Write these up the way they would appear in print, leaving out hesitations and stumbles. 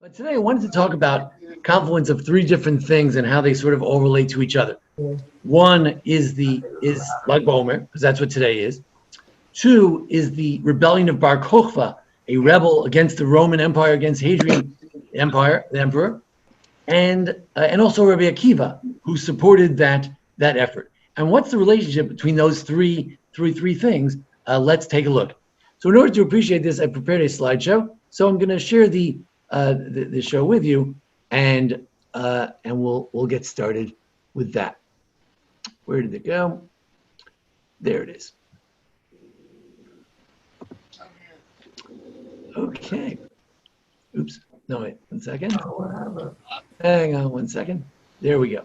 But today I wanted to talk about confluence of three different things and how they sort of all relate to each other. One is baOmer, because that's what today is. Two is the rebellion of Bar Kochva, a rebel against the Roman Empire, against Hadrian Empire, the emperor, and also Rabbi Akiva, who supported that effort. And what's the relationship between those three things? Let's take a look. So in order to appreciate this, I prepared a slideshow. So I'm going to share the show with you, and we'll get started with that. Where did it go? There it is. Okay. Oops. No, wait. 1 second. Hang on 1 second. There we go.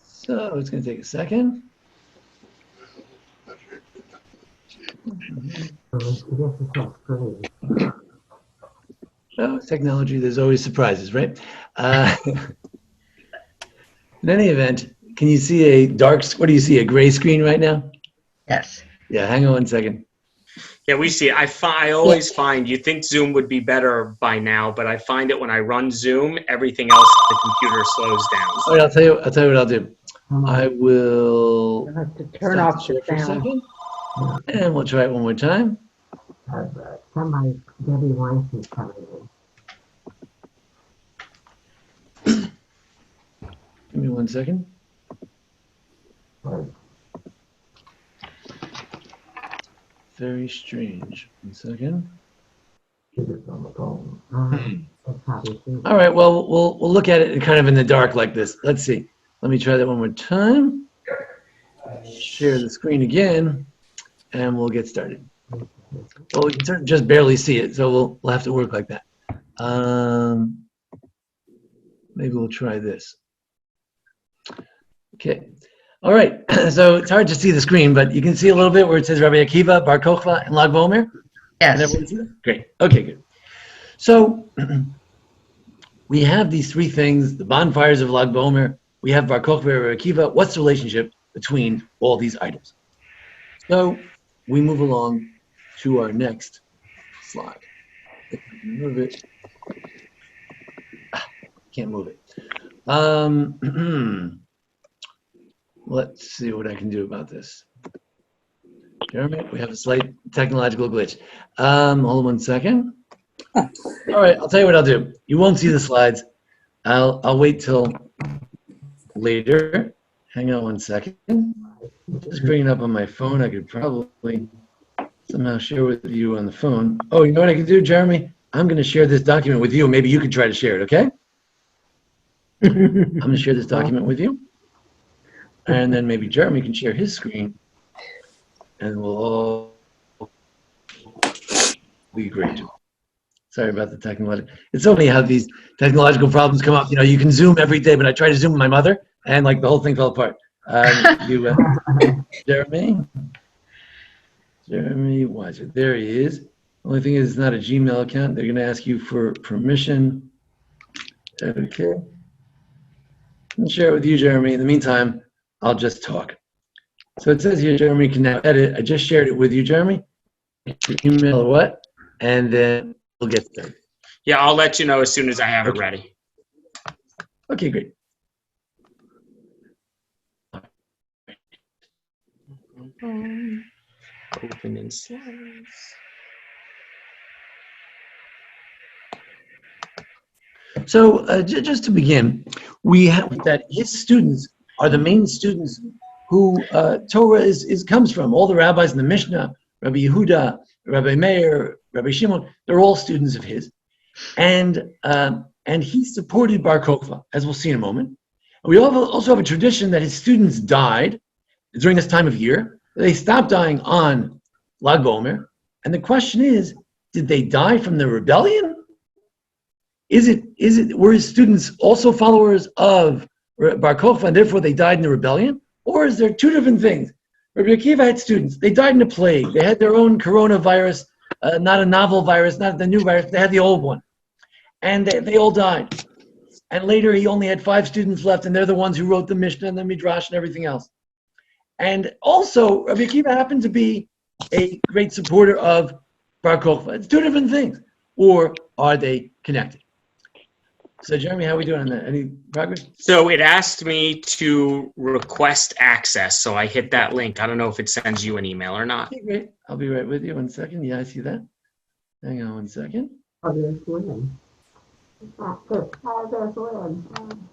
So it's going to take a second. Oh, technology, there's always surprises, right? In any event, can you see what do you see, a gray screen right now? Yes. Yeah, hang on 1 second. Yeah, we see it. I always find, you think Zoom would be better by now, but I find it when I run Zoom, everything else on the computer slows down. All right, I'll tell you what I'll do. I will You have to turn off the for a sound. second, and we'll try it one more time. Somebody, Debbie Weinstein's coming in. Give me 1 second. Very strange. 1 second. All right. Well, we'll look at it kind of in the dark like this. Let's see. Let me try that one more time. Share the screen again, and we'll get started. Well, we can just barely see it, so we'll have to work like that. Maybe we'll try this. Okay. All right. So it's hard to see the screen, but you can see a little bit where it says Rabbi Akiva, Bar Kochva, and baOmer. Yes. Can everyone see that? Great. Okay, good. So we have these three things: the bonfires of baOmer. We have Bar Kochva, Rabbi Akiva. What's the relationship between all these items? So we move along to our next slide. If I can move it. Can't move it. Let's see what I can do about this. Jeremy, we have a slight technological glitch. Hold on 1 second. All right, I'll tell you what I'll do. You won't see the slides. I'll wait till later. Hang on 1 second. Just bring it up on my phone. I could probably somehow share with you on the phone. Oh, you know what I can do, Jeremy? I'm going to share this document with you. Maybe you can try to share it, okay? I'm going to share this document with you. And then maybe Jeremy can share his screen. And we'll all be great. Sorry about the technological. It's so funny how these technological problems come up. You know, you can Zoom every day, but I tried to Zoom with my mother, and like the whole thing fell apart. Jeremy, why is it? There he is. Only thing is, it's not a Gmail account. They're going to ask you for permission. Okay. I'll share it with you, Jeremy. In the meantime, I'll just talk. So it says here, Jeremy can now edit. I just shared it with you, Jeremy. Your email or what? And then we'll get started. Yeah, I'll let you know as soon as I have it ready. Okay, great. Open in slides. So just to begin, we have that his students are the main students who Torah comes from. All the rabbis in the Mishnah, Rabbi Yehuda, Rabbi Meir, Rabbi Shimon, they're all students of his. And he supported Bar Kochva, as we'll see in a moment. We also have a tradition that his students died during this time of year. They stopped dying on baOmer. And the question is, did they die from the rebellion? Were his students also followers of Bar Kochva and therefore they died in the rebellion? Or is there two different things? Rabbi Akiva had students. They died in a plague. They had their own coronavirus, not a novel virus, not the new virus. They had the old one. And they all died. And later he only had 5 students left, and they're the ones who wrote the Mishnah and the Midrash and everything else. And also, Rabbi Akiva happened to be a great supporter of Bar Kochva. It's two different things. or are they connected? So Jeremy, how are we doing on that? Any progress? So it asked me to request access. So I hit that link. I don't know if it sends you an email or not. Okay, great. I'll be right with you. 1 second. Yeah, I see that. Hang on 1 second. Oh, there's Lynn. There's Lynn.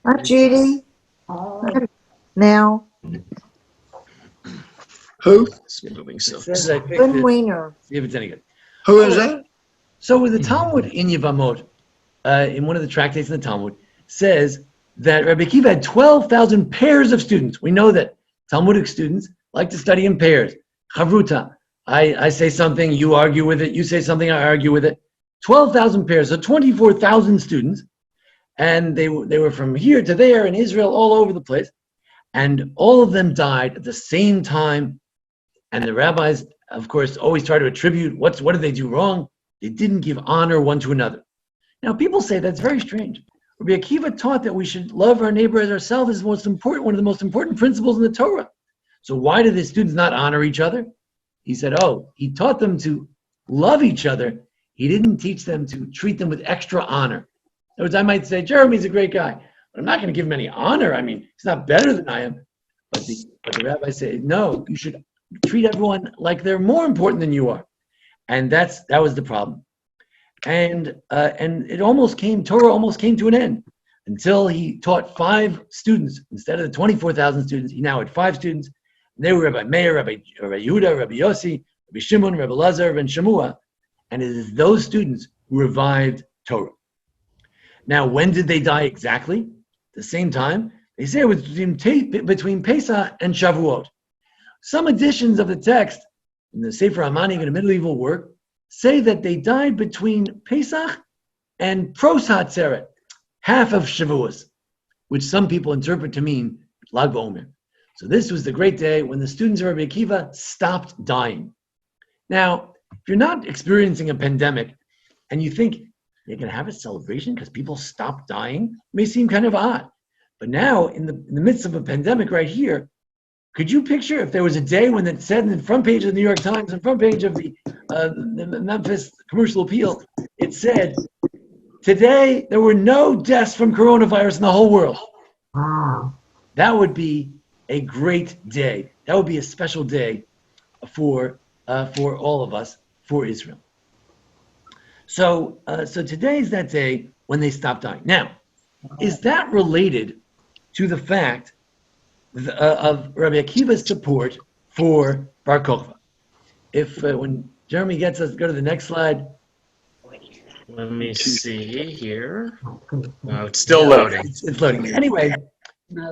Hi, Judy. Oh. Now, Who? It's moving so. It says I picked Lynn it. Weiner. See if it's any good. Who is that? So with the Talmud in Yevamot, in one of the tractates in the Talmud, says that Rabbi Akiva had 12,000 pairs of students. We know that Talmudic students like to study in pairs. Chavruta. I say something, you argue with it. You say something, I argue with it. 12,000 pairs, so 24,000 students. And they were from here to there in Israel, all over the place. And all of them died at the same time. And the rabbis, of course, always try to attribute what did they do wrong? They didn't give honor one to another. Now, people say that's very strange. Rabbi Akiva taught that we should love our neighbor as ourselves as one of the most important principles in the Torah. So why did the students not honor each other? He said, he taught them to love each other. He didn't teach them to treat them with extra honor. In other words, I might say, Jeremy's a great guy, but I'm not going to give him any honor. I mean, he's not better than I am. But the rabbis say, no, you should treat everyone like they're more important than you are. And that was the problem. And Torah almost came to an end until he taught 5 students. Instead of the 24,000 students, he now had 5 students. And they were Rabbi Meir, Rabbi Yehuda, Rabbi Yossi, Rabbi Shimon, Rabbi Lazar, and Shemua. And it is those students who revived Torah. Now, when did they die exactly? The same time. They say it was between Pesach and Shavuot. Some editions of the text in the Sefer HaManim, in a medieval work, say that they died between Pesach and Pros HaTzeret, half of Shavuos, which some people interpret to mean Lag BaOmer. So this was the great day when the students of Rabbi Akiva stopped dying. Now, if you're not experiencing a pandemic and you think you're going to have a celebration because people stopped dying, it may seem kind of odd. But now, in the midst of a pandemic right here, could you picture if there was a day when it said in the front page of the New York Times and front page of the Memphis Commercial Appeal, it said, today there were no deaths from coronavirus in the whole world. Wow. That would be a great day. That would be a special day for all of us, for Israel. So today is that day when they stopped dying. Now, is that related to the fact of Rabbi Akiva's support for Bar Kochva? If when Jeremy gets us, go to the next slide. Let me see here. Oh, it's still loading. It's loading. Anyway,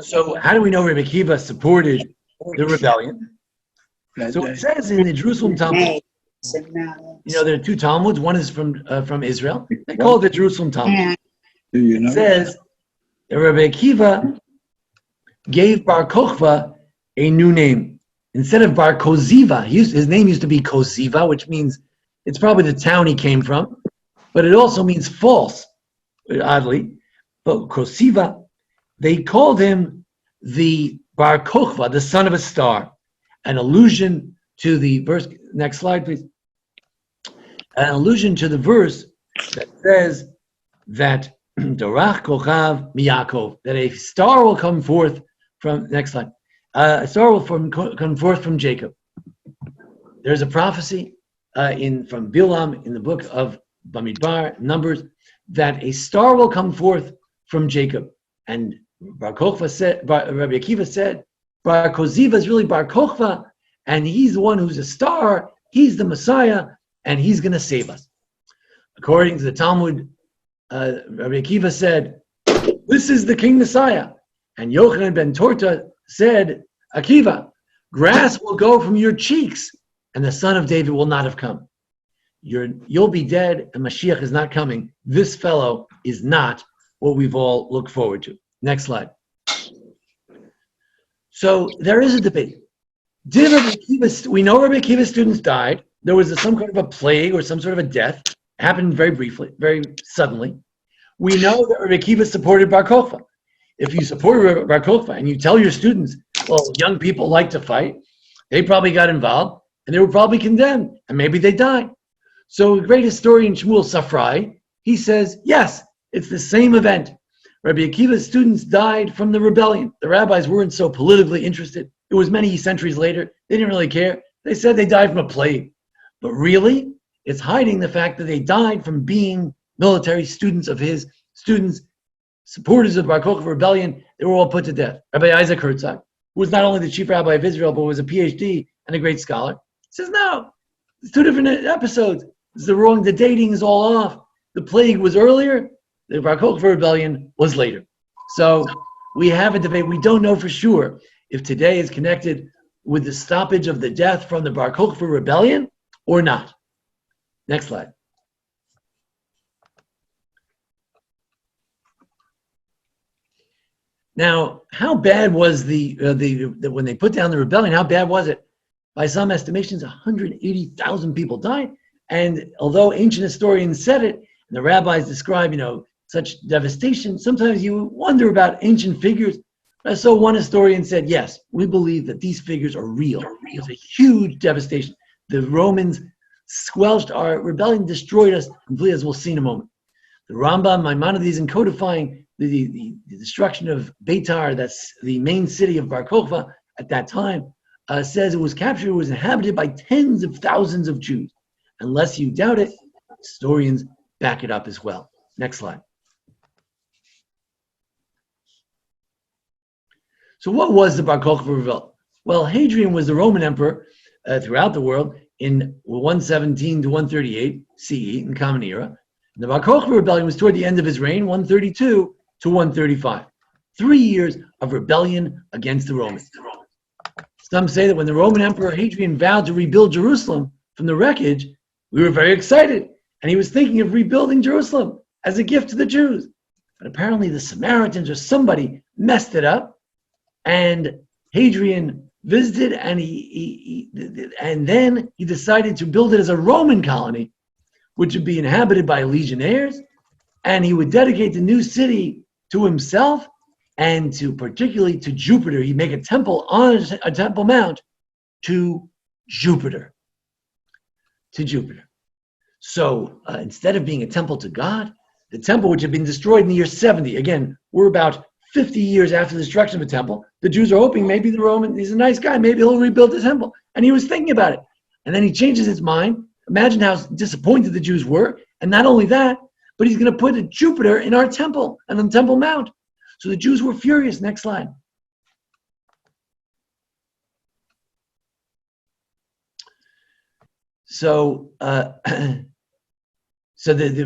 so how do we know Rabbi Akiva supported the rebellion? So it says in the Jerusalem Talmud, there are 2 Talmuds. One is from Israel. They call it the Jerusalem Talmud. It says that Rabbi Akiva gave Bar Kochva a new name. Instead of Bar Koziva, his name used to be Koziva, which means it's probably the town he came from, but it also means false, oddly. But Koziva, they called him the Bar Kochva, the son of a star, an allusion to the verse. Next slide, please. An allusion to the verse that says that Dorach Kochav Miyakov, that a star will come forth from, next slide, a star will come forth from Jacob. There's a prophecy from Bilam in the book of Bamidbar, Numbers, that a star will come forth from Jacob. And Rabbi Akiva said, Bar Koziva is really Bar Kochva, and he's the one who's a star, he's the Messiah, and he's going to save us. According to the Talmud, Rabbi Akiva said, this is the King Messiah. And Yochanan ben Torta said, Akiva, grass will go from your cheeks, and the son of David will not have come. You'll be dead, and Mashiach is not coming. This fellow is not what we've all looked forward to. Next slide. So there is a debate. Did Rabbi Akiva, we know Rabbi Akiva's students died. There was some kind of a plague or some sort of a death. It happened very briefly, very suddenly. We know that Rabbi Akiva supported Bar Kochva. If you support Bar Kochva and you tell your students, well, young people like to fight, they probably got involved, and they were probably condemned, and maybe they died. So the great historian Shmuel Safrai, he says, yes, it's the same event. Rabbi Akiva's students died from the rebellion. The rabbis weren't so politically interested. It was many centuries later. They didn't really care. They said they died from a plague. But really, it's hiding the fact that they died from being military students of his students, supporters of Bar Kochva rebellion. They were all put to death. Rabbi Isaac Herzog, who was not only the chief rabbi of Israel, but was a PhD and a great scholar, says, no, it's two different episodes. It's the wrong, the dating is all off. The plague was earlier, the Bar Kochva rebellion was later. So we have a debate. We don't know for sure if today is connected with the stoppage of the death from the Bar Kochva rebellion or not. Next slide. Now, how bad was the when they put down the rebellion? How bad was it? By some estimations, 180,000 people died. And although ancient historians said it, and the rabbis describe, such devastation, sometimes you wonder about ancient figures. So one historian said, yes, we believe that these figures are real. It was a huge devastation. The Romans squelched our rebellion, destroyed us completely, as we'll see in a moment. The Rambam, Maimonides, in codifying the destruction of Beitar, that's the main city of Bar Kochva at that time, says it was captured, it was inhabited by tens of thousands of Jews. Unless you doubt it, historians back it up as well. Next slide. So what was the Bar Kochva rebellion? Well, Hadrian was the Roman emperor throughout the world in 117 to 138 CE in Common Era. And the Bar Kochva rebellion was toward the end of his reign, 132 to 135. 3 years of rebellion against the Romans. Some say that when the Roman Emperor Hadrian vowed to rebuild Jerusalem from the wreckage, we were very excited. And he was thinking of rebuilding Jerusalem as a gift to the Jews. But apparently the Samaritans or somebody messed it up. And Hadrian visited, and then he decided to build it as a Roman colony, which would be inhabited by legionnaires, and he would dedicate the new city to himself and particularly to Jupiter. He'd make a temple on a temple mount to Jupiter. So instead of being a temple to God, the temple, which had been destroyed in the year 70, again, we're about 50 years after the destruction of the temple, the Jews are hoping maybe the Roman, he's a nice guy, maybe he'll rebuild the temple. And he was thinking about it. And then he changes his mind. Imagine how disappointed the Jews were. And not only that, but he's going to put a Jupiter in our temple and on Temple Mount. So the Jews were furious. Next slide. So, the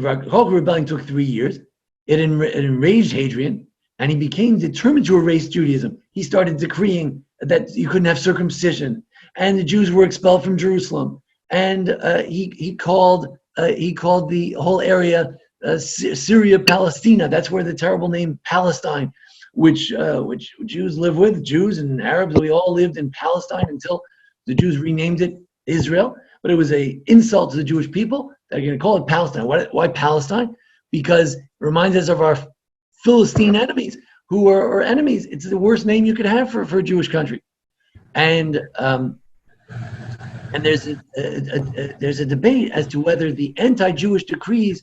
Bar Kochva rebellion took 3 years. It enraged Hadrian, and he became determined to erase Judaism. He started decreeing that you couldn't have circumcision, and the Jews were expelled from Jerusalem. And he called the whole area Syria Palestina. That's where the terrible name Palestine, which Jews live with, Jews and Arabs, we all lived in Palestine until the Jews renamed it Israel. But it was an insult to the Jewish people. They're going to call it Palestine. Why Palestine? Because it reminds us of our Philistine enemies, who are enemies. It's the worst name you could have for a Jewish country. And there's a debate as to whether the anti-Jewish decrees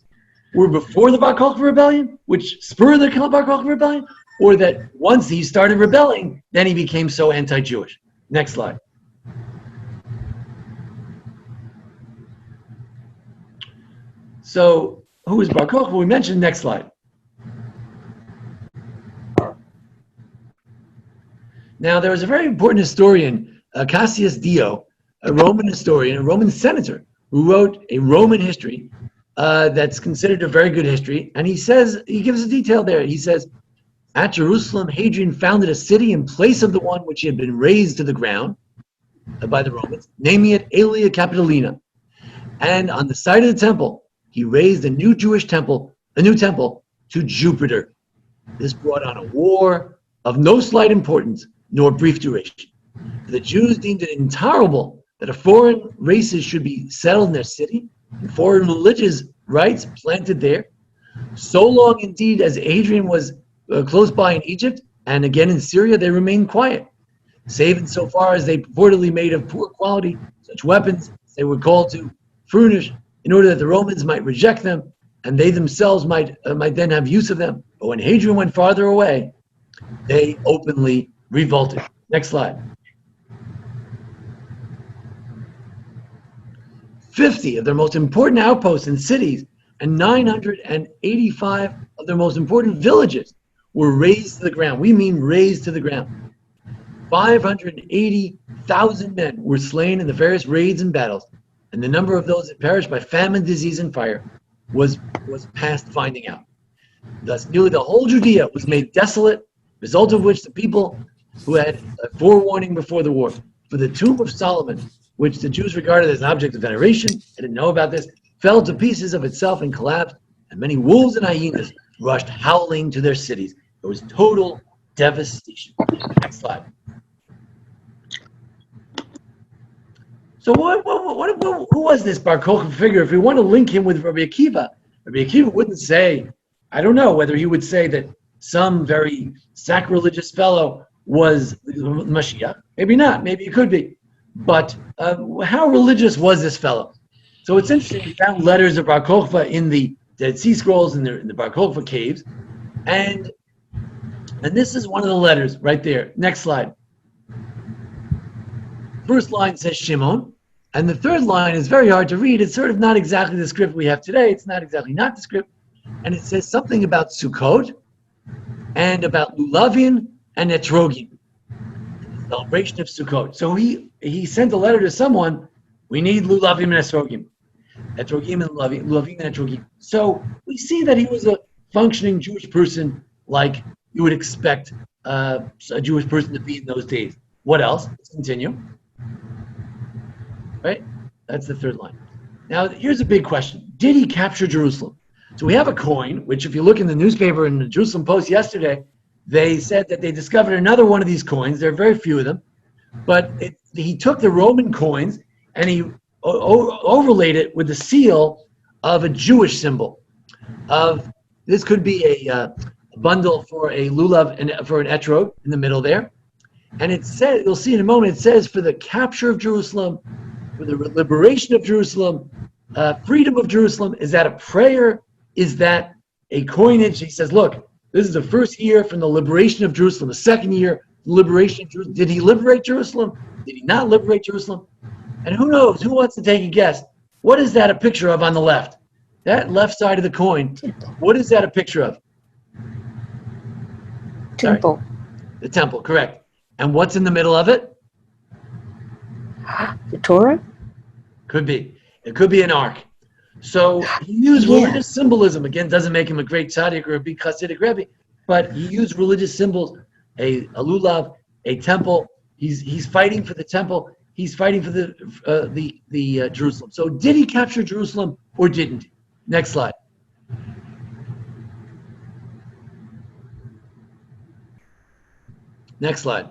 were before the Bar Kochva rebellion, which spurred the Bar Kochva rebellion, or that once he started rebelling, then he became so anti-Jewish. Next slide. So, who is Bar Kochva? We mentioned. Next slide. Now, there was a very important historian, Cassius Dio, a Roman historian, a Roman senator, who wrote a Roman history that's considered a very good history. And he gives a detail there. He says, at Jerusalem, Hadrian founded a city in place of the one which had been razed to the ground by the Romans, naming it Aelia Capitolina. And on the site of the temple, he raised a new temple to Jupiter. This brought on a war of no slight importance, nor brief duration. The Jews deemed it intolerable that foreign races should be settled in their city, and foreign religious rites planted there. So long indeed as Hadrian was close by in Egypt, and again in Syria, they remained quiet. save insofar as they purportedly made of poor quality such weapons they were called to furnish in order that the Romans might reject them and they themselves might then have use of them. But when Hadrian went farther away, they openly revolted. Next slide. 50 of their most important outposts and cities and 985 of their most important villages were razed to the ground. We mean razed to the ground. 580,000 men were slain in the various raids and battles, and the number of those that perished by famine, disease, and fire was past finding out. Thus, nearly the whole Judea was made desolate, result of which the people who had a forewarning before the war. For the tomb of Solomon, which the Jews regarded as an object of veneration, I didn't know about this, fell to pieces of itself and collapsed, and many wolves and hyenas rushed howling to their cities. It was total devastation. Next slide. So who was this Bar Kochva figure? If we want to link him with Rabbi Akiva wouldn't say, I don't know whether he would say that some very sacrilegious fellow was Mashiach. Maybe not, maybe it could be. But how religious was this fellow? So it's interesting, we found letters of Bar Kochva in the Dead Sea Scrolls, in the Bar Kochva caves. And this is one of the letters right there. Next slide. First line says Shimon, and the third line is very hard to read. It's sort of not exactly the script we have today. It's not exactly not the script. And it says something about Sukkot and about Lulavin and Etrogim, the celebration of Sukkot. So he sent a letter to someone, we need Lulavim and Etrogim. Etrogim and Lulavim and Etrogim. So we see that he was a functioning Jewish person like you would expect a Jewish person to be in those days. What else? Let's continue. Right? That's the third line. Now, here's a big question. Did he capture Jerusalem? So we have a coin, which if you look in the newspaper in the Jerusalem Post yesterday, they said that they discovered another one of these coins. There are very few of them. But he took the Roman coins and he overlaid it with the seal of a Jewish symbol. This could be a bundle for a lulav and for an etrog in the middle there. And it says, you'll see in a moment, it says for the capture of Jerusalem, for the liberation of Jerusalem, freedom of Jerusalem. Is that a prayer? Is that a coinage? He says, look, this is the first year from the liberation of Jerusalem, the second year, liberation of Jerusalem. Did he liberate Jerusalem? Did he not liberate Jerusalem? And who knows? Who wants to take a guess? What is that a picture of on the left? That left side of the coin, what is that a picture of? Temple. Sorry. The temple, correct. And what's in the middle of it? The Torah? Could be. It could be an ark. So he used religious symbolism. Again, doesn't make him a great tzaddik or a big Hasidic Rebbe, but he used religious symbols, a lulav, a temple. He's fighting for the temple. He's fighting for the Jerusalem. So did he capture Jerusalem or didn't he? Next slide. Next slide.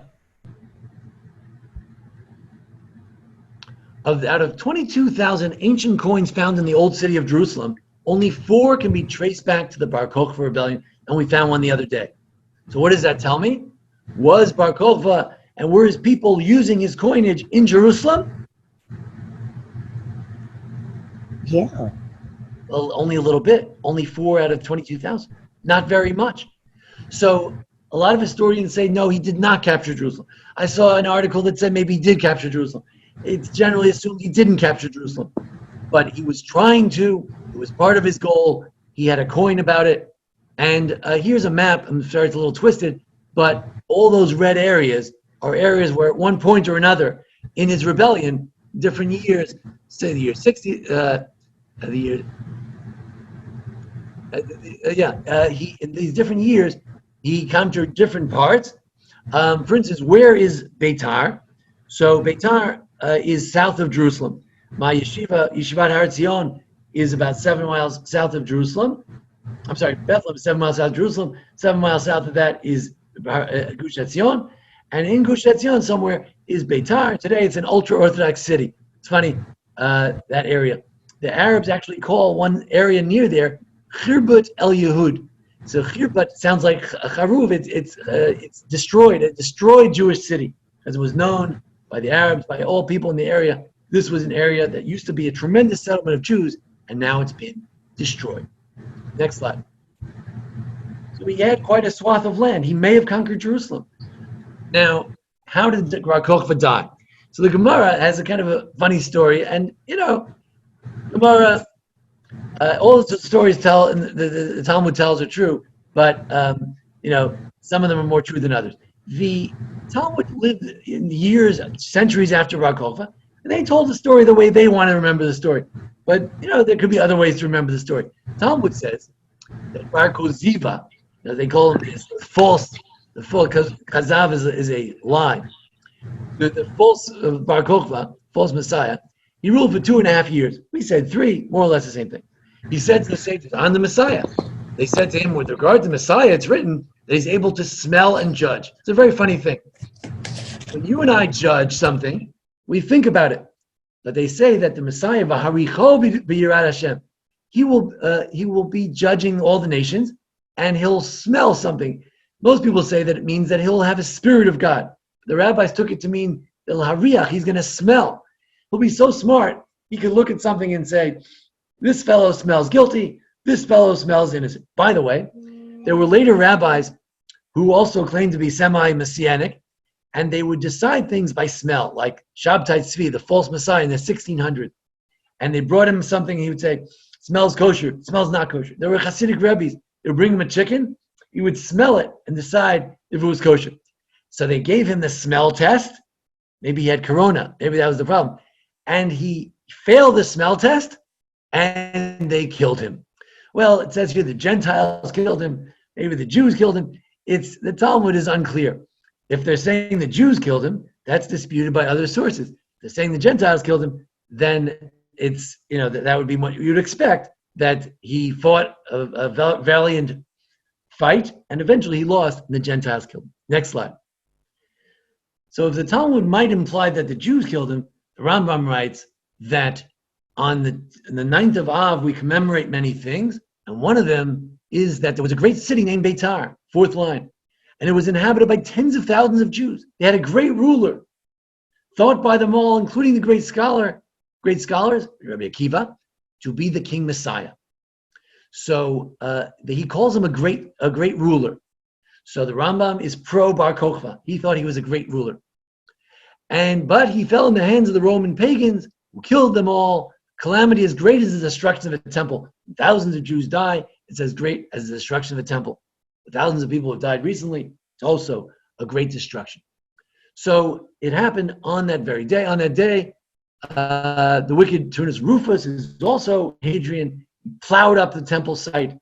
Out of 22,000 ancient coins found in the old city of Jerusalem, only 4 can be traced back to the Bar Kochva rebellion, and we found one the other day. So what does that tell me? Was Bar Kochva and were his people using his coinage in Jerusalem? Yeah. Well, only a little bit. Only 4 out of 22,000. Not very much. So a lot of historians say, no, he did not capture Jerusalem. I saw an article that said maybe he did capture Jerusalem. It's generally assumed he didn't capture Jerusalem. But he was trying to. It was part of his goal. He had a coin about it. And here's a map. I'm sorry, it's a little twisted. But all those red areas are areas where at one point or another in his rebellion, different years, say the year 60, in these different years, he captured different parts. For instance, where is Beitar? So Beitar is south of Jerusalem. My Yeshivat Har Tzion, is about 7 miles south of Jerusalem. I'm sorry, Bethlehem is 7 miles south of Jerusalem. 7 miles south of that is Gush Etzion. And in Gush Etzion somewhere is Beitar. Today it's an ultra-Orthodox city. It's funny, that area. The Arabs actually call one area near there Khirbut El Yehud. So Khirbut sounds like Charuv. It's destroyed, a destroyed Jewish city. as it was known by the Arabs, by all people in the area. This was an area that used to be a tremendous settlement of Jews, and now it's been destroyed. Next slide. So he had quite a swath of land. He may have conquered Jerusalem. Now, how did Bar Kochva die? So the Gemara has a kind of a funny story, and Gemara, all the stories tell, and the Talmud tells are true, but some of them are more true than others. The Talmud lived in years, centuries after Bar Kochva, and they told the story the way they want to remember the story. But there could be other ways to remember the story. Talmud says that Bar Kochva, they call him false. The false kazav is a lie. The false Bar Kochva, false Messiah, he ruled for 2.5 years. We said 3, more or less the same thing. He said to the sages, on the Messiah. They said to him, with regard to Messiah, it's written that he's able to smell and judge. It's a very funny thing. When you and I judge something, we think about it. But they say that the Messiah, v'haricho b'yirat Hashem, he will be judging all the nations, and he'll smell something. Most people say that it means that he'll have a spirit of God. The rabbis took it to mean that hariach, he's going to smell. He'll be so smart, he could look at something and say, this fellow smells guilty, this fellow smells innocent. By the way, there were later rabbis who also claimed to be semi-messianic, and they would decide things by smell, like Shabtai Tzvi, the false Messiah in the 1600s. And they brought him something, he would say, smells kosher, smells not kosher. There were Hasidic rabbis, they would bring him a chicken, he would smell it and decide if it was kosher. So they gave him the smell test. Maybe he had corona, maybe that was the problem. And he failed the smell test, and they killed him. Well, it says here the Gentiles killed him, maybe the Jews killed him. The Talmud is unclear. If they're saying the Jews killed him, that's disputed by other sources. If they're saying the Gentiles killed him, then it's, that would be what you'd expect, that he fought a valiant fight, and eventually he lost, and the Gentiles killed him. Next slide. So if the Talmud might imply that the Jews killed him, the Rambam writes that on the 9th of Av, we commemorate many things, and one of them is that there was a great city named Beitar, 4th line, and it was inhabited by tens of thousands of Jews. They had a great ruler, thought by them all, including the great scholars, Rabbi Akiva, to be the King Messiah. So he calls him a great ruler. So the Rambam is pro Bar Kochva. He thought he was a great ruler. But he fell in the hands of the Roman pagans, who killed them all. Calamity as great as the destruction of a temple. Thousands of Jews die. It's as great as the destruction of a temple. Thousands of people have died recently. It's also a great destruction. So it happened on that very day. On that day, the wicked Turnus Rufus, who's also Hadrian, plowed up the temple site.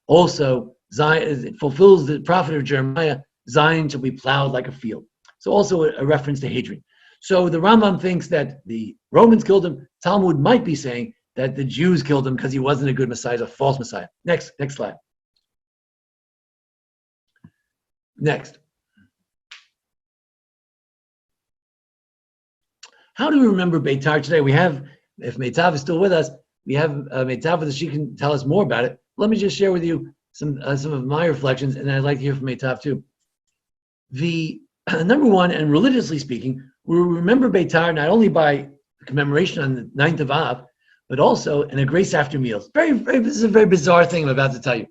Also, Zion, it fulfills the prophet of Jeremiah, Zion shall be plowed like a field. So also a reference to Hadrian. So the Rambam thinks that the Romans killed him. Talmud might be saying that the Jews killed him because he wasn't a good Messiah, a false Messiah. Next slide. Next. How do we remember Beitar today? We have, if Meitav is still with us, we have Meitav with us. She can tell us more about it. Let me just share with you some of my reflections, and I'd like to hear from Meitav too. The number one, and religiously speaking, we remember Beitar not only by commemoration on the 9th of Av, but also in a grace after meals. This is a very bizarre thing I'm about to tell you.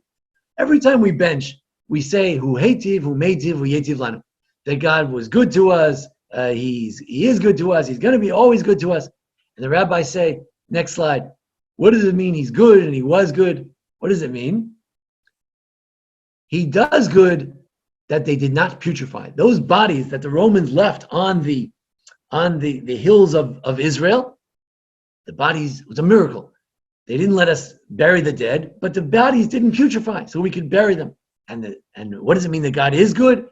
Every time we bench, we say, Hu heitiv, hu meitiv, hu yetiv lanu. That God was good to us, He is good to us, He's going to be always good to us. And the rabbis say, next slide, what does it mean He's good and He was good? What does it mean? He does good that they did not putrefy. Those bodies that the Romans left on the hills of Israel, the bodies, it was a miracle. They didn't let us bury the dead, but the bodies didn't putrefy, so we could bury them. And what does it mean that God is good?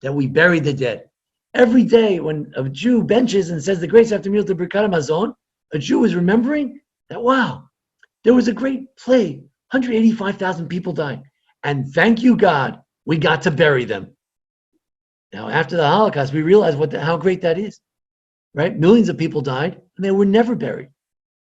That we bury the dead. Every day when a Jew benches and says the grace after meal to Birkat Hamazon, a Jew is remembering that, wow, there was a great plague. 185,000 people died. And thank you, God, we got to bury them. Now, after the Holocaust, we realize how great that is, right? Millions of people died, and they were never buried.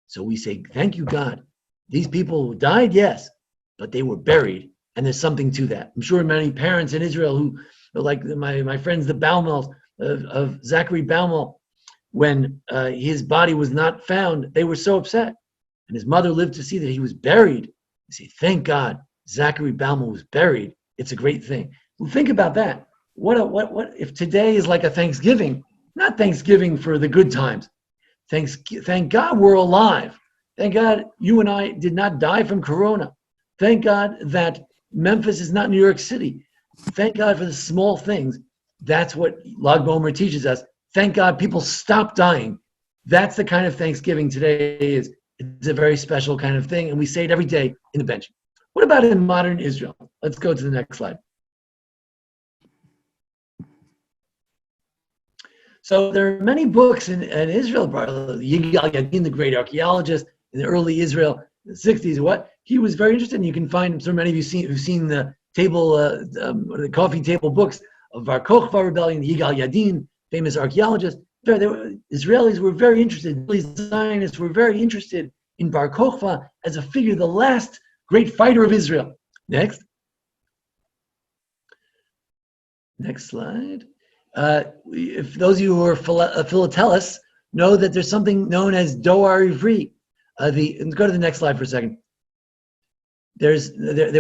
So we say, thank you, God. These people died, yes, but they were buried, and there's something to that. I'm sure many parents in Israel who, like my friends, the baOmer, of Zachary baOmer, when his body was not found, they were so upset. And his mother lived to see that he was buried. They say, thank God Zachary baOmer was buried. It's a great thing. Well, think about that. What if today is like a Thanksgiving, not Thanksgiving for the good times. Thank God we're alive. Thank God you and I did not die from Corona. Thank God that Memphis is not New York City. Thank God for the small things. That's what Lag BaOmer teaches us. Thank God people stop dying. That's the kind of Thanksgiving today is. It's a very special kind of thing, and we say it every day in the bench. What about in modern Israel? Let's go to the next slide. So there are many books in Israel. Yigal Yadin, the great archaeologist in the early Israel, the 60s, he was very interested. And you can find, so many of you who've seen the table, the coffee table books of Bar Kochva rebellion, Yigal Yadin, famous archaeologist. Israelis were very interested, Zionists were very interested in Bar Kochva as a figure, the last great fighter of Israel. Next slide. If those of you who are philatelists know that there's something known as Doar Ivri. Let's go to the next slide for a second. There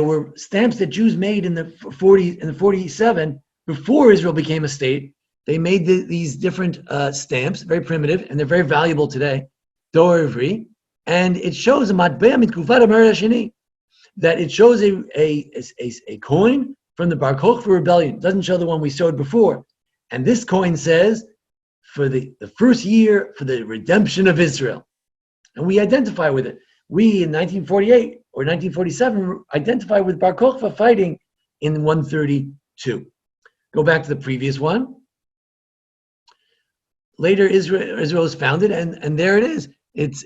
were stamps that Jews made in the 47 before Israel became a state. They made these different stamps, very primitive, and they're very valuable today. Doar Ivri, and it shows a matbea mitkufat HaMered HaSheni, that it shows a coin from the Bar Kochva rebellion. It doesn't show the one we showed before. And this coin says, for the first year for the redemption of Israel. And we identify with it. We, in 1948 or 1947, identify with Bar Kochva fighting in 132. Go back to the previous one. Later, Israel was founded, and there it is. It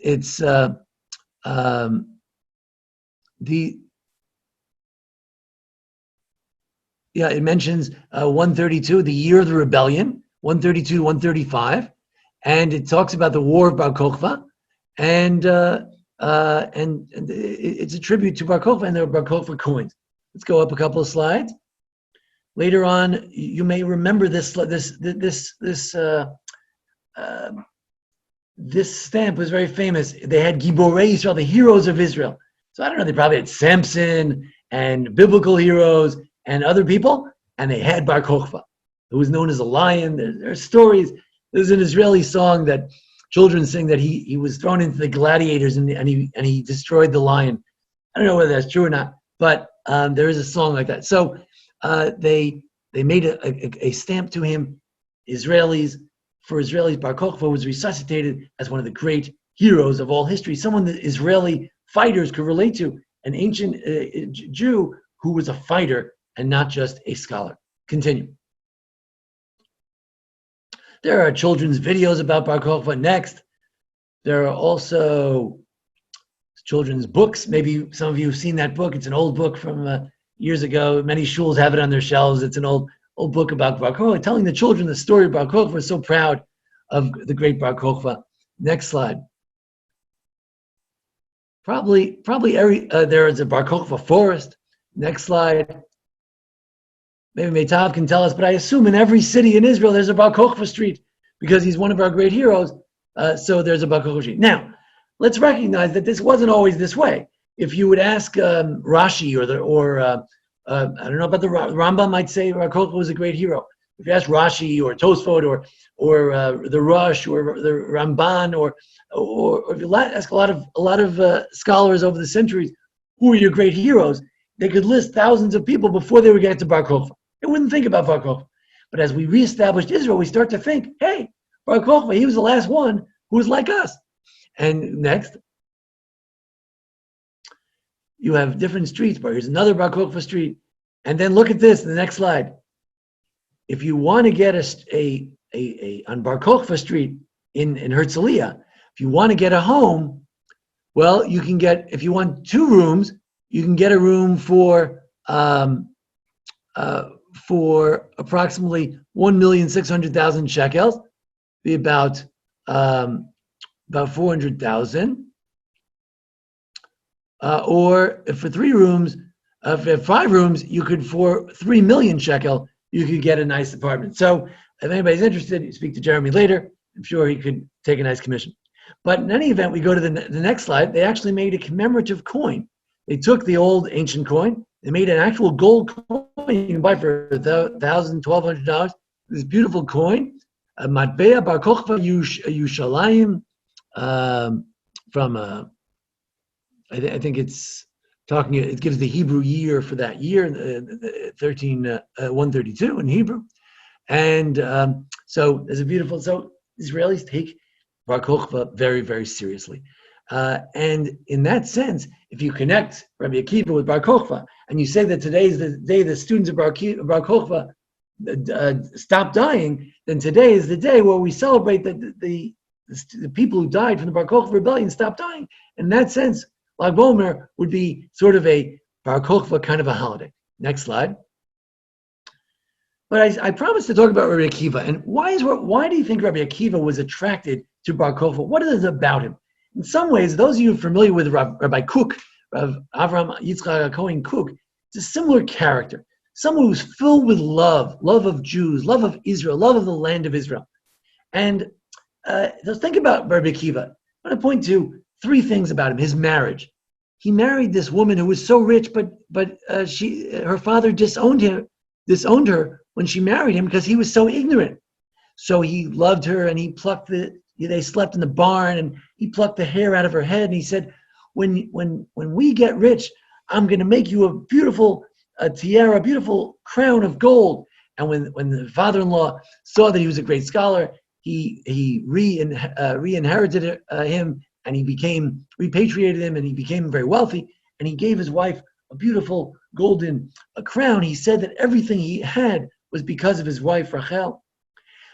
mentions 132, the year of the rebellion, 132 to 135, and it talks about the war of Bar Kochva, and it's a tribute to Bar Kochva, and there are Bar Kochva coins. Let's go up a couple of slides. Later on, you may remember this stamp was very famous. They had Giborei Israel, the heroes of Israel. So I don't know, they probably had Samson and biblical heroes and other people, and they had Bar Kochva, who was known as a lion. There are stories. There's an Israeli song that children sing that he was thrown into the gladiators and he destroyed the lion. I don't know whether that's true or not, but there is a song like that. So they made a stamp to him. For Israelis, Bar Kochva was resuscitated as one of the great heroes of all history, someone that Israeli fighters could relate to, an ancient Jew who was a fighter and not just a scholar. Continue. There are children's videos about Bar Kochva. Next, there are also children's books. Maybe some of you have seen that book. It's an old book from years ago. Many shuls have it on their shelves. It's an old book about Bar Kochva, telling the children the story of Bar Kochva. We're so proud of the great Bar Kochva. Next slide. Probably there is a Bar Kochva forest. Next slide. Maybe Meitav can tell us, but I assume in every city in Israel there's a Bar Kochva street because he's one of our great heroes. So there's a Bar Kochva street. Now, let's recognize that this wasn't always this way. If you would ask Rashi I don't know about the Rambam might say Bar Kochva was a great hero. If you ask Rashi or Tosfot or the Rush or the Ramban or if you ask a lot of scholars over the centuries, who are your great heroes? They could list thousands of people before they would get to Bar Kochva. They wouldn't think about Bar Kochva. But as we reestablished Israel, we start to think, hey, Bar Kochva, he was the last one who was like us. And next, you have different streets, but here's another Bar Kochva street. And then look at this, the next slide. If you want to get on Bar Kochva street in Herzliya, if you want to get a home, well, you can get, if you want 2 rooms, you can get a room for approximately 1,600,000 shekels, be about 400,000. Or for 3 rooms, if you have 5 rooms, you could, for 3 million shekel, you could get a nice apartment. So If anybody's interested, you speak to Jeremy later. I'm sure he could take a nice commission. But in any event, we go to the next slide. They actually made a commemorative coin. They took the old ancient coin. They made an actual gold coin you can buy for $1,000, $1,200. This beautiful coin, Matbea Bar Kochva Yushalayim, from I think it's talking. It gives the Hebrew year for that year, 132 in Hebrew, and so there's a beautiful. So Israelis take Bar Kochva very, very seriously. And in that sense, if you connect Rabbi Akiva with Bar Kochva, and you say that today is the day the students of Bar Kochva stop dying, then today is the day where we celebrate that the people who died from the Bar Kochva rebellion stopped dying. In that sense, baOmer would be sort of a Bar Kochva kind of a holiday. Next slide. But I promised to talk about Rabbi Akiva, and why do you think Rabbi Akiva was attracted to Bar Kochva? What is it about him? In some ways, those of you familiar with Rabbi Kook, Rav Avram Yitzchak Cohen Kook, it's a similar character. Someone who's filled with love of Jews, love of Israel, love of the land of Israel. And let's think about Rabbi Akiva. I want to point to three things about him. His marriage. He married this woman who was so rich, but her father disowned her when she married him because he was so ignorant. So he loved her, and they slept in the barn, and he plucked the hair out of her head, and he said, when we get rich, I'm going to make you a beautiful tiara, a beautiful crown of gold. And when the father-in-law saw that he was a great scholar, he re-inherited him, and he repatriated him, and he became very wealthy, and he gave his wife a beautiful golden crown. He said that everything he had was because of his wife, Rachel.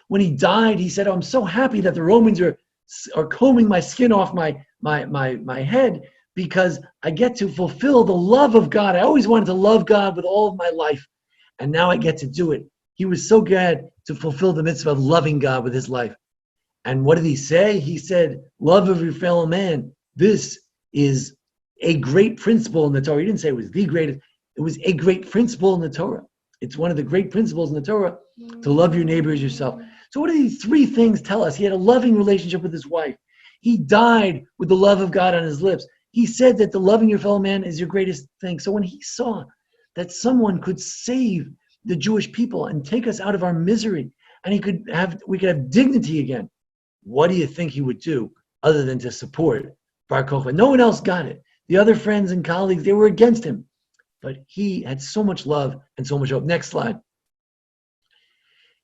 When he died, he said, I'm so happy that the Romans are combing my skin off my head, because I get to fulfill the love of God. I always wanted to love God with all of my life, and now I get to do it. He was so glad to fulfill the mitzvah of loving God with his life. And what did he say? He said, love of your fellow man. This is a great principle in the Torah. He didn't say it was the greatest. It was a great principle in the Torah. It's one of the great principles in the Torah to love your neighbor as yourself. So what do these three things tell us? He had a loving relationship with his wife. He died with the love of God on his lips. He said that the loving your fellow man is your greatest thing. So when he saw that someone could save the Jewish people and take us out of our misery, and we could have dignity again, what do you think he would do other than to support Bar Kochva? No one else got it. The other friends and colleagues, they were against him. But he had so much love and so much hope. Next slide.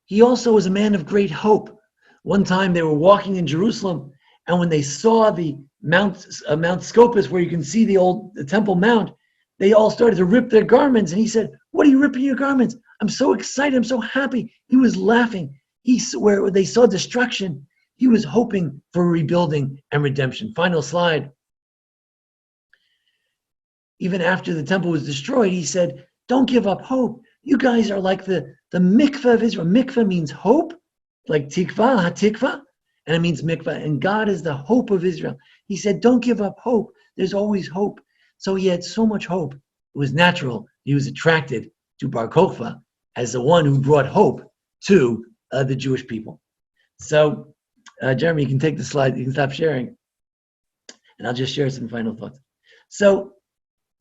He also was a man of great hope. One time they were walking in Jerusalem, and when they saw the Mount Scopus, where you can see the Temple Mount, they all started to rip their garments. And he said, what are you ripping your garments? I'm so excited. I'm so happy. He was laughing. Where they saw destruction, he was hoping for rebuilding and redemption. Final slide. Even after the temple was destroyed, he said, don't give up hope. You guys are like the mikveh of Israel. Mikveh means hope, like tikva, hatikva, and it means mikveh. And God is the hope of Israel. He said, don't give up hope. There's always hope. So he had so much hope. It was natural. He was attracted to Bar Kochva as the one who brought hope to the Jewish people. So, Jeremy, you can take the slide. You can stop sharing. And I'll just share some final thoughts. So,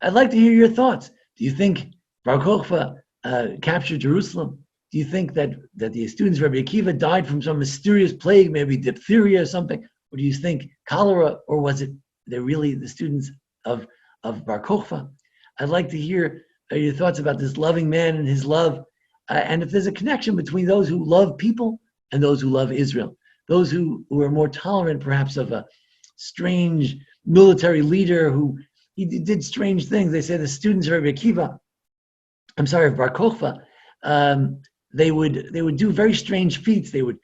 I'd like to hear your thoughts. Do you think Bar Kochva captured Jerusalem? Do you think that the students of Rabbi Akiva died from some mysterious plague, maybe diphtheria or something? Or do you think cholera? Or was it they're really the students of Bar Kochva? I'd like to hear your thoughts about this loving man and his love. And if there's a connection between those who love people and those who love Israel. Those who are more tolerant perhaps of a strange military leader who he did strange things. They say the students of Rabbi Akiva, of Bar Kochva, they would do very strange feats. They would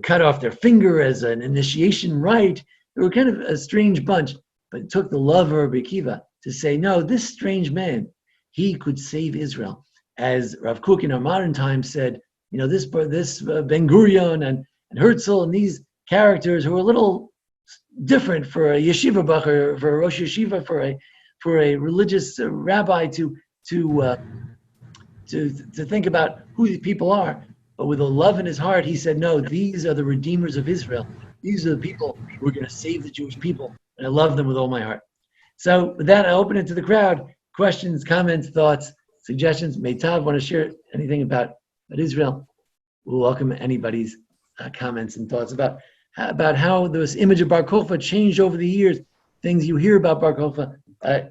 cut off their finger as an initiation rite. They were kind of a strange bunch, but it took the love of Rabbi Akiva to say, no, this strange man, he could save Israel. As Rav Kook in our modern times said, this Ben Gurion and Herzl and these characters who are a little different for a yeshiva bacher, for a rosh yeshiva, for a religious rabbi to think about who these people are. but with a love in his heart, he said, no, these are the redeemers of Israel. These are the people who are going to save the Jewish people, and I love them with all my heart. So with that, I open it to the crowd. Questions, comments, thoughts, suggestions. Meitav, want to share anything about Israel? We'll welcome anybody's comments and thoughts about how this image of Bar Kochva changed over the years, things you hear about Bar Kochva. I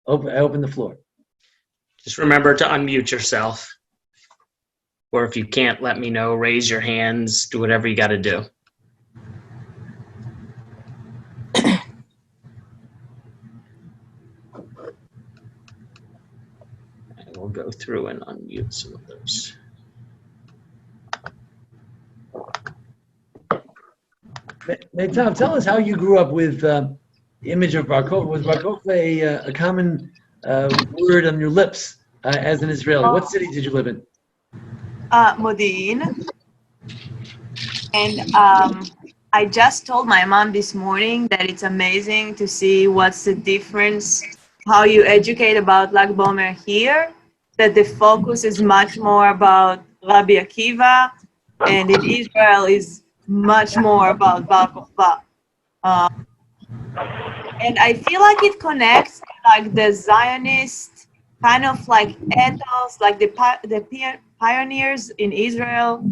open the floor. Just remember to unmute yourself. Or if you can't, let me know, raise your hands, do whatever you got to do. I will go through and unmute some of those. Meitav, tell us how you grew up with the image of Bar Kochva. Was Bar Kochva a common word on your lips as an Israeli? What city did you live in? Modi'in. And I just told my mom this morning that it's amazing to see what's the difference, how you educate about baOmer here, that the focus is much more about Rabbi Akiva, and in Israel is much more about Bar Kochva. And I feel like it connects like the Zionist kind of like ethos, like the pioneers in Israel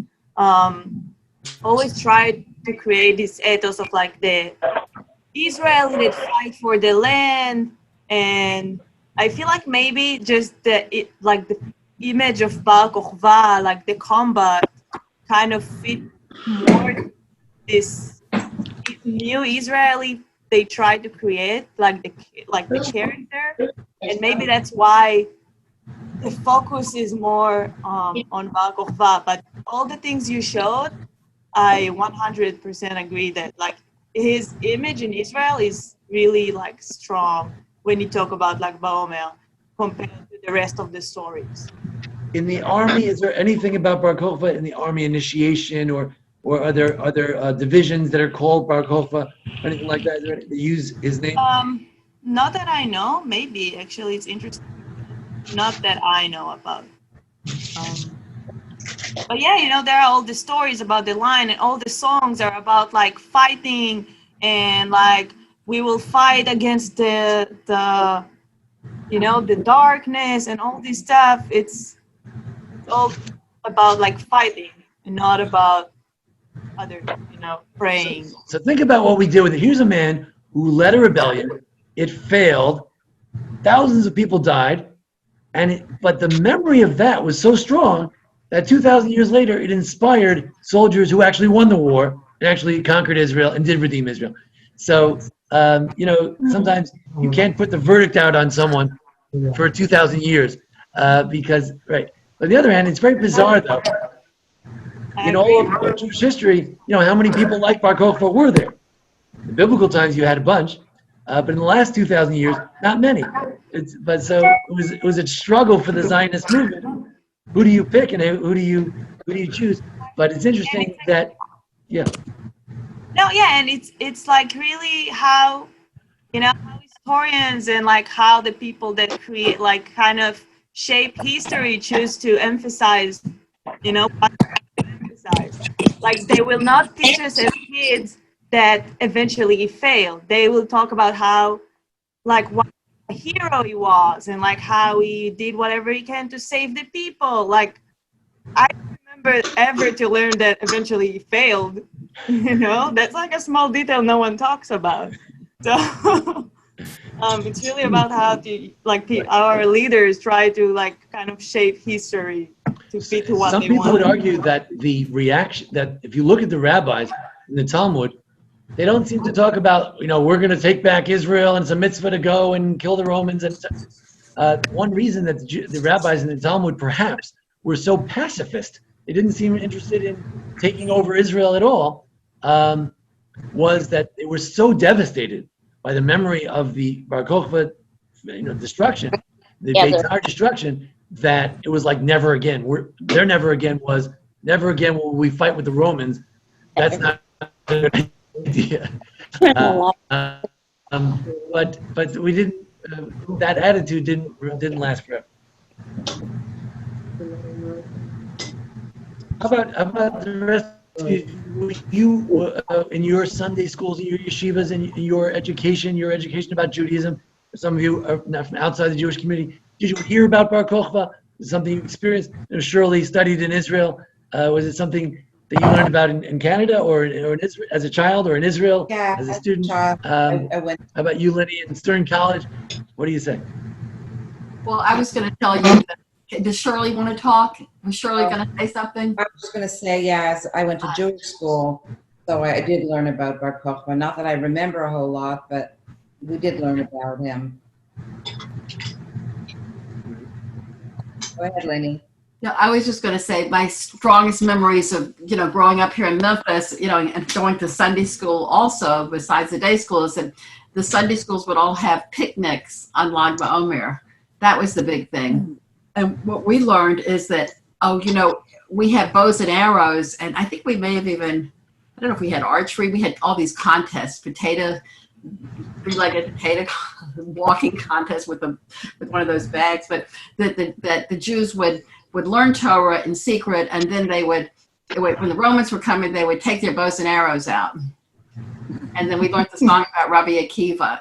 always tried to create this ethos of like the Israeli that fight for the land, and I feel like maybe just the image of Bar Kochva, like the combat, kind of fit more this new Israeli they tried to create, like the character, and maybe that's why the focus is more on Bar Kochva. But all the things you showed, I 100% agree that like his image in Israel is really like strong when you talk about like baOmer compared to the rest of the stories. In the army, is there anything about Bar Kochva in the army initiation, or are there divisions that are called Bar Kochva, or anything like that? Is there any, they use his name? Not that I know. Maybe actually it's interesting. Not that I know about. But yeah, you know, there are all the stories about the line, and all the songs are about like fighting, and like we will fight against the you know, the darkness and all this stuff. It's all about like fighting and not about other, you know, praying. So think about what we did with it. Here's a man who led a rebellion. It failed. Thousands of people died. But the memory of that was so strong that 2,000 years later, it inspired soldiers who actually won the war and actually conquered Israel and did redeem Israel. So, you know, sometimes you can't put the verdict out on someone for 2,000 years because, right. On the other hand, it's very bizarre, though. In all of Jewish history, you know, how many people like Bar Kochva were there? In biblical times, you had a bunch, but in the last 2,000 years, not many. It was a struggle for the Zionist movement. Who do you pick and who do you choose? But it's interesting that, yeah. No, yeah, and it's like really how, you know, how historians and like how the people that create like kind of shape history choose to emphasize, you know, what to emphasize. Like they will not teach us as kids that eventually he failed. They will talk about how, like, what a hero he was and like how he did whatever he can to save the people. Like, I don't remember ever to learn that eventually he failed. You know, that's like a small detail no one talks about. So it's really about how to, like, our leaders try to like kind of shape history to fit to what Some they people want. would argue that the reaction, that if you look at the rabbis in the Talmud, they don't seem to talk about, you know, we're going to take back Israel and it's a mitzvah to go and kill the Romans. And one reason that the rabbis in the Talmud perhaps were so pacifist, they didn't seem interested in taking over Israel at all, was that they were so devastated by the memory of the Bar Kochva, you know, destruction, the Beitar destruction, that it was like never again. Their never again was never again will we fight with the Romans. That's not a good idea. But we didn't. That attitude didn't last forever. How about the rest of you in your Sunday schools, in your yeshivas, in your education about Judaism? Some of you are from outside the Jewish community. Did you hear about Bar Kochva? Is it something you experienced? Surely studied in Israel. Was it something that you learned about in Canada or in Israel as a child, or in Israel as a student? Child, I went. How about you, Lenny, in Stern College? What do you say? Well, I was going to tell you that. Does Shirley want to talk? Was Shirley going to say something? I was going to say, yes, I went to Jewish school, so I did learn about Bar Kochva. Not that I remember a whole lot, but we did learn about him. Go ahead, Lenny. No, I was just going to say my strongest memories of, growing up here in Memphis, and going to Sunday school also, besides the day school, is that the Sunday schools would all have picnics on Lag baOmer. That was the big thing. And what we learned is that, we had bows and arrows, and I think we may have even, I don't know if we had archery, we had all these contests, three-legged potato walking contest with one of those bags, but that the Jews would learn Torah in secret, and then they would, when the Romans were coming, they would take their bows and arrows out. And then we learned the song about Rabbi Akiva,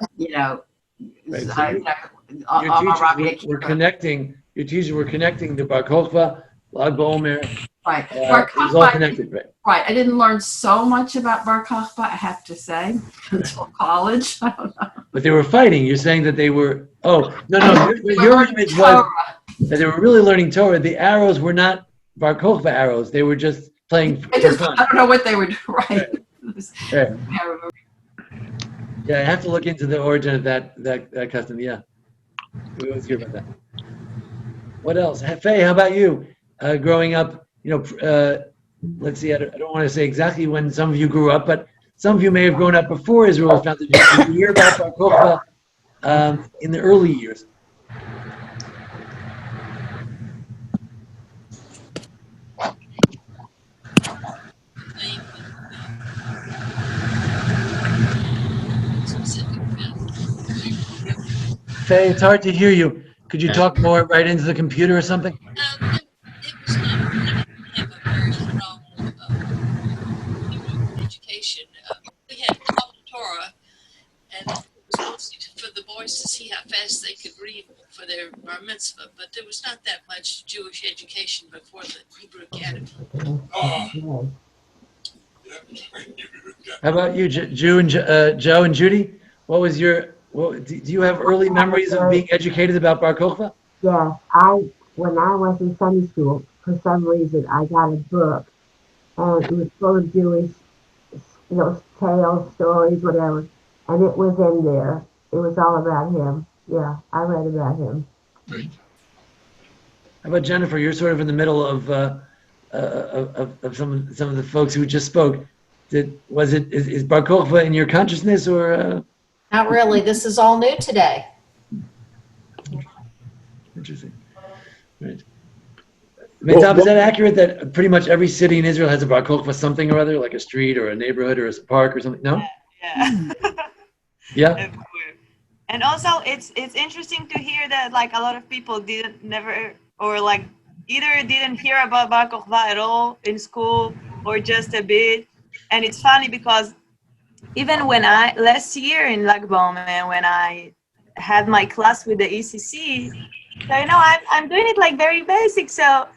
Your teachers were connecting the Bar Kochva, Lag baOmer. Right. Bar Kochva, it was all connected, right? Right. I didn't learn so much about Bar Kochva, I have to say, until college. I don't know. But they were fighting. You're saying that they were, your image was that they were really learning Torah. The arrows were not Bar Kochva arrows. They were just playing for fun. I don't know what they were doing. Right. Right. Yeah, I have to look into the origin of that custom. Yeah. We always hear about that. What else? Faye, how about you? Growing up, let's see, I don't want to say exactly when some of you grew up, but some of you may have grown up before Israel was founded. Did you hear about Bar Kochva in the early years? Faye, it's hard to hear you. Could you talk more right into the computer or something? It was not have a very strong education. We had taught Torah, and it was mostly for the boys to see how fast they could read for their bar mitzvah, but there was not that much Jewish education before the Hebrew Academy. How about you, Joe and Judy? What was your? Do you have early memories of being educated about Bar Kochva? Yes, when I was in Sunday school, for some reason, I got a book, and it was full of Jewish, tales, stories, whatever, and it was in there. It was all about him. Yeah, I read about him. How about Jennifer? You're sort of in the middle of some of the folks who just spoke. Is Bar Kochva in your consciousness or? Not really. This is all new today. Interesting. Right. Meitav, is that accurate that pretty much every city in Israel has a Bar Kochva something or other, like a street or a neighborhood or a park or something? No? Yeah. Yeah? And also, it's interesting to hear that like a lot of people either didn't hear about Bar Kochva at all in school or just a bit. And it's funny because even when last year in Lag baOmer, when I had my class with the ECC, so I'm doing it like very basic. So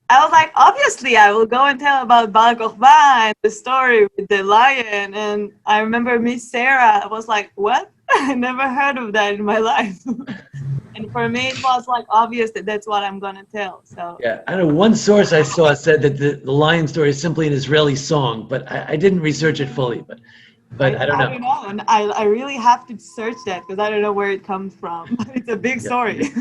I was like, obviously I will go and tell about Bar Kochva and the story with the lion. And I remember Miss Sarah was like, what? I never heard of that in my life. And for me, it was like obvious that that's what I'm going to tell. So Yeah, I know one source I saw said that the lion story is simply an Israeli song, but I didn't research it fully, but I don't know. I don't know, and I really have to search that because I don't know where it comes from. It's a big story.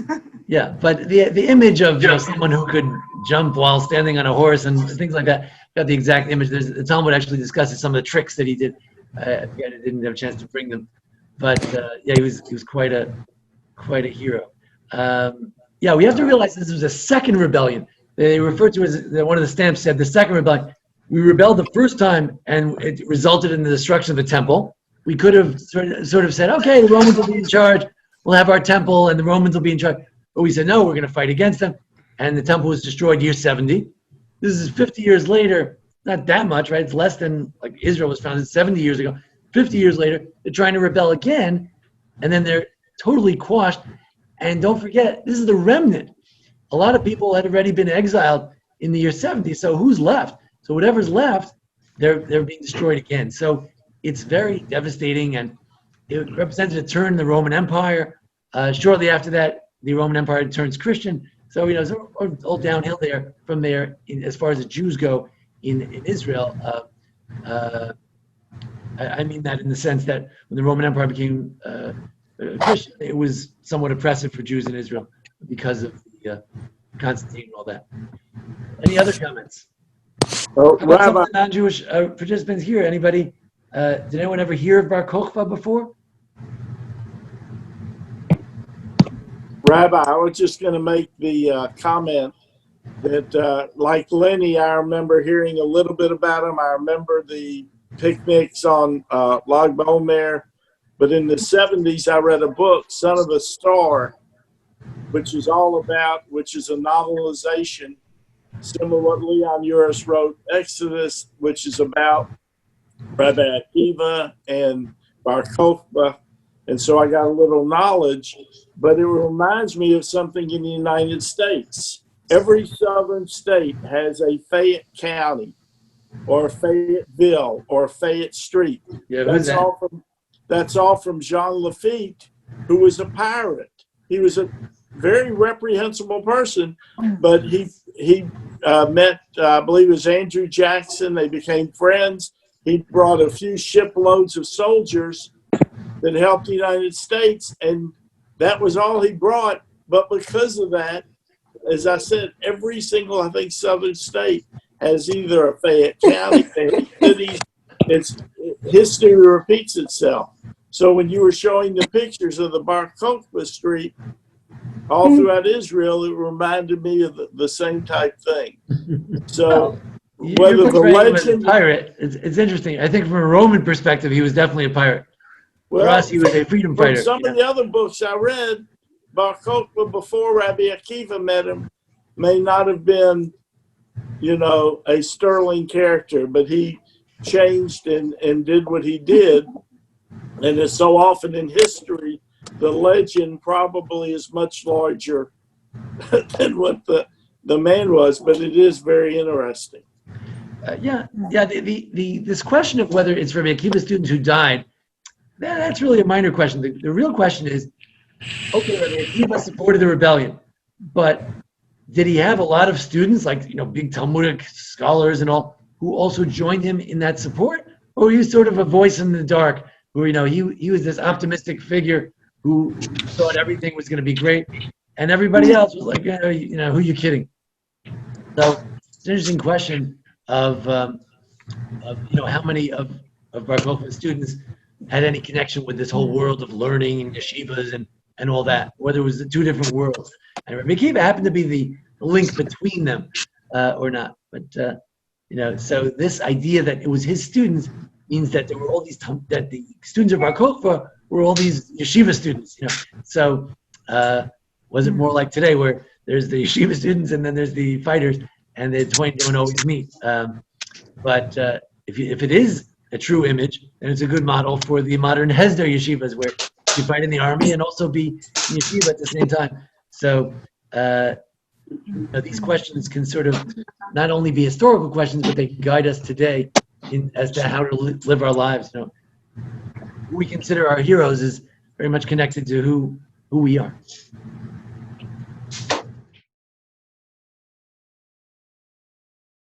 Yeah, but the image of someone who could jump while standing on a horse and things like that, got the exact image. The Talmud actually discusses some of the tricks that he did. I didn't have a chance to bring them, but he was quite a hero. We have to realize this was a second rebellion. They refer to it as one of the stamps said the second rebellion. We rebelled the first time, and it resulted in the destruction of the temple. We could have sort of said, okay, the Romans will be in charge. We'll have our temple, and the Romans will be in charge. But we said, no, we're going to fight against them. And the temple was destroyed year 70. This is 50 years later, not that much, right? It's less than, like, Israel was founded 70 years ago. 50 years later, they're trying to rebel again, and then they're totally quashed. And don't forget, this is the remnant. A lot of people had already been exiled in the year 70, so who's left? So whatever's left, they're being destroyed again. So it's very devastating, and it represented a turn in the Roman Empire. Shortly after that, the Roman Empire turns Christian. So, it's all downhill there from there as far as the Jews go in Israel. I mean that in the sense that when the Roman Empire became Christian, it was somewhat oppressive for Jews in Israel because of the Constantine and all that. Any other comments? Oh, How about some Rabbi, of the non-Jewish participants here? Anybody? Did anyone ever hear of Bar Kochva before? Rabbi, I was just going to make the comment that, like Lenny, I remember hearing a little bit about him. I remember the picnics on baOmer. But in the 70s, I read a book, Son of a Star, which is a novelization, similar to what Leon Uris wrote, Exodus, which is about Rabbi Akiva and Bar Kochva. And so I got a little knowledge, but it reminds me of something in the United States. Every southern state has a Fayette County or Fayetteville or Fayette Street. Yeah, That's all from Jean Lafitte, who was a pirate. He was a very reprehensible person, but he met, I believe it was Andrew Jackson. They became friends. He brought a few shiploads of soldiers that helped the United States, and that was all he brought. But because of that, as I said, every single, I think, southern state has either a Fayette County, Fayette City. History repeats itself. So when you were showing the pictures of the Bar Kochva Street all throughout Israel, it reminded me of the same type thing. So whether the legend, pirate, it's interesting. I think from a Roman perspective, he was definitely a pirate. well, For us, he was a freedom from fighter. some of the other books I read, Bar Kochva before Rabbi Akiva met him may not have been, a sterling character, but he changed and did what he did. And as so often in history, the legend probably is much larger than what the man was, but it is very interesting. This question of whether it's Rabbi Akiva students who died, that's really a minor question. The real question is, okay, Rabbi Akiva supported the rebellion, but did he have a lot of students, like, big Talmudic scholars and all, who also joined him in that support? Or he was sort of a voice in the dark, where, he was this optimistic figure who thought everything was going to be great, and everybody else was like, who are you kidding? So it's an interesting question of how many of Bar Kochva's students had any connection with this whole world of learning and yeshivas and all that, whether it was the two different worlds. And Rabbi Akiva happened to be the link between them or not. But, so this idea that it was his students means that there were all these, that the students of Bar Kochva were all these yeshiva students, So was it more like today where there's the yeshiva students and then there's the fighters, and the twain don't always meet? But if it is a true image, then it's a good model for the modern Hesder yeshivas, where you fight in the army and also be in yeshiva at the same time. So these questions can sort of not only be historical questions, but they can guide us today as to how to live our lives. Who we consider our heroes is very much connected to who we are.